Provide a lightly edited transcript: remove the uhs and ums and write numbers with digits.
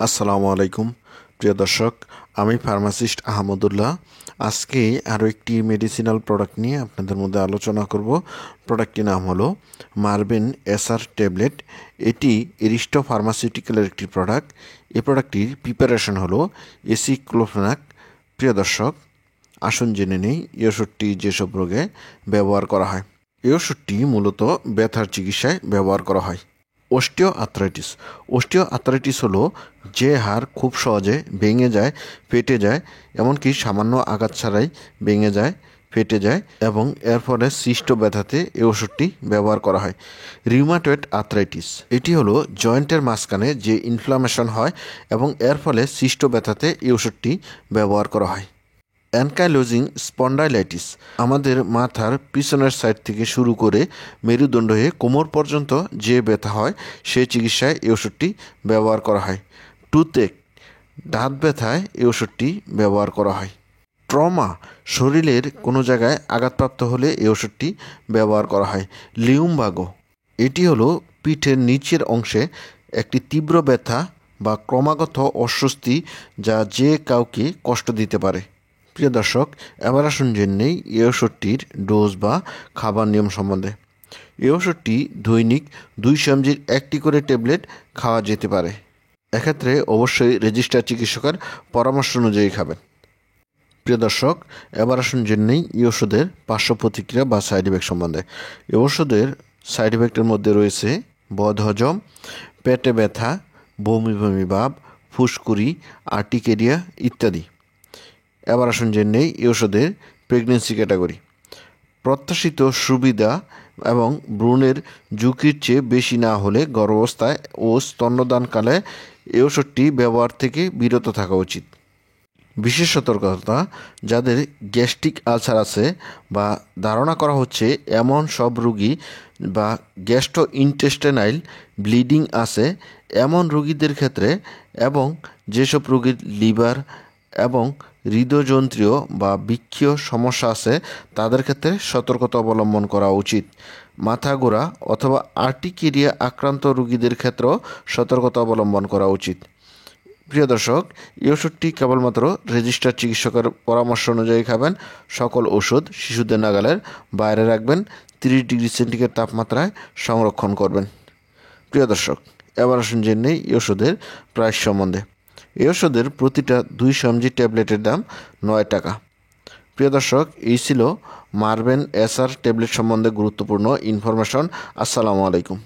আসসালামু আলাইকুম প্রিয় দর্শক, আমি ফার্মাসিস্ট আহমদুল্লাহ। আজকে আরও একটি মেডিসিনাল প্রোডাক্ট নিয়ে আপনাদের মধ্যে আলোচনা করব। প্রোডাক্টটির নাম হলো মারবেন এসআর ট্যাবলেট। এটি এরিস্টো ফার্মাসিউটিক্যালের একটি প্রোডাক্ট। এই প্রোডাক্টটির প্রিপারেশন হলো এসিক্লোফেনাক। প্রিয় দর্শক, আসুন জেনে নেই এই ওষুধটি যেসব রোগে ব্যবহার করা হয়। এই ওষুধটি মূলত ব্যথার চিকিৎসায় ব্যবহার করা হয়। অস্টিও আর্থ্রাইটিস হলো যে হাড় খুব সহজে ভেঙে যায়, ফেটে যায়, এমনকি সামান্য আঘাত ছাড়াই ভেঙে যায়, ফেটে যায় এবং এর ফলে সৃষ্ট ব্যথাতে এই ওষুধটি ব্যবহার করা হয়। রিউমাটয়েড আর্থ্রাইটিস, এটি হলো জয়েন্টের মাঝখানে যে ইনফ্লামেশন হয় এবং এর ফলে সৃষ্ট ব্যথাতে এই ওষুধটি ব্যবহার করা হয়। অ্যানকাইলোজিং স্পন্ডাইলাইটিস, আমাদের মাথার পিছনের সাইড থেকে শুরু করে মেরুদণ্ড হয়ে কোমর পর্যন্ত যে ব্যথা হয় সেই চিকিৎসায় এই ওষুধটি ব্যবহার করা হয়। টুথেক, দাঁত ব্যথায় এই ওষুধটি ব্যবহার করা হয়। ট্রমা, শরীরের কোনো জায়গায় আঘাতপ্রাপ্ত হলে এই ওষুধটি ব্যবহার করা হয়। লিউমবাগো, এটি হলো পিঠের নিচের অংশে একটি তীব্র ব্যথা বা ক্রমাগত অস্বস্তি যা যে কাউকে কষ্ট দিতে পারে। প্রিয় দর্শক, এবার আসুন জেনে নেই এই ওষুধটির ডোজ বা খাবার নিয়ম সম্বন্ধে। এই ওষুধটি দৈনিক 2 চামচের একটি করে ট্যাবলেট খাওয়া যেতে পারে। এক্ষেত্রে অবশ্যই রেজিস্টার চিকিৎসকের পরামর্শ অনুযায়ী খাবেন। প্রিয় দর্শক, এবার আসুন জেনে নেই এই ওষুধের পার্শ্ব প্রতিক্রিয়া বা সাইড ইফেক্ট সম্বন্ধে। এই ওষুধের সাইড ইফেক্টের মধ্যে রয়েছে বদহজম, পেটে ব্যথা, বমি বমি ভাব, ফুসকুড়ি, আর্টিকেরিয়া ইত্যাদি। এবার আসুন জেনে নেই এই ওষুধের প্রেগনেন্সি ক্যাটাগরি। প্রত্যাশিত সুবিধা এবং ভ্রূণের ঝুঁকির চেয়ে বেশি না হলে গর্ভাবস্থায় ও স্তন্যদানকালে এই ওষুধটি ব্যবহার থেকে বিরত থাকা উচিত। বিশেষ সতর্কতা, যাদের গ্যাস্ট্রিক আলসার আছে বা ধারণা করা হচ্ছে এমন সব রোগী বা গ্যাস্ট্রোইন্টেস্টাইনাল ব্লিডিং আছে এমন রোগীদের ক্ষেত্রে এবং যেসব রোগীর লিভার এবং হৃদযন্ত্রীয় বা বৃক্কীয় সমস্যা আছে তাদের ক্ষেত্রে সতর্কতা অবলম্বন করা উচিত। মাথা ঘোরা অথবা আর্টিকেরিয়া আক্রান্ত রোগীদের ক্ষেত্রেও সতর্কতা অবলম্বন করা উচিত। প্রিয় দর্শক, এই ওষুধটি কেবলমাত্র রেজিস্টার চিকিৎসকের পরামর্শ অনুযায়ী খাবেন। সকল ওষুধ শিশুদের নাগালের বাইরে রাখবেন। 30 ডিগ্রি সেন্টিগ্রেড তাপমাত্রায় সংরক্ষণ করবেন। প্রিয় দর্শক, এবার আসুন জেনে নেই এই ওষুধের প্রাইস সম্বন্ধে। এই ওষুধের প্রতিটা 2 চামচি ট্যাবলেটের দাম 9 টাকা। প্রিয় দর্শক, এই ছিল মারবেন এসআর ট্যাবলেট সম্বন্ধে গুরুত্বপূর্ণ ইনফরমেশন। আসসালামু আলাইকুম।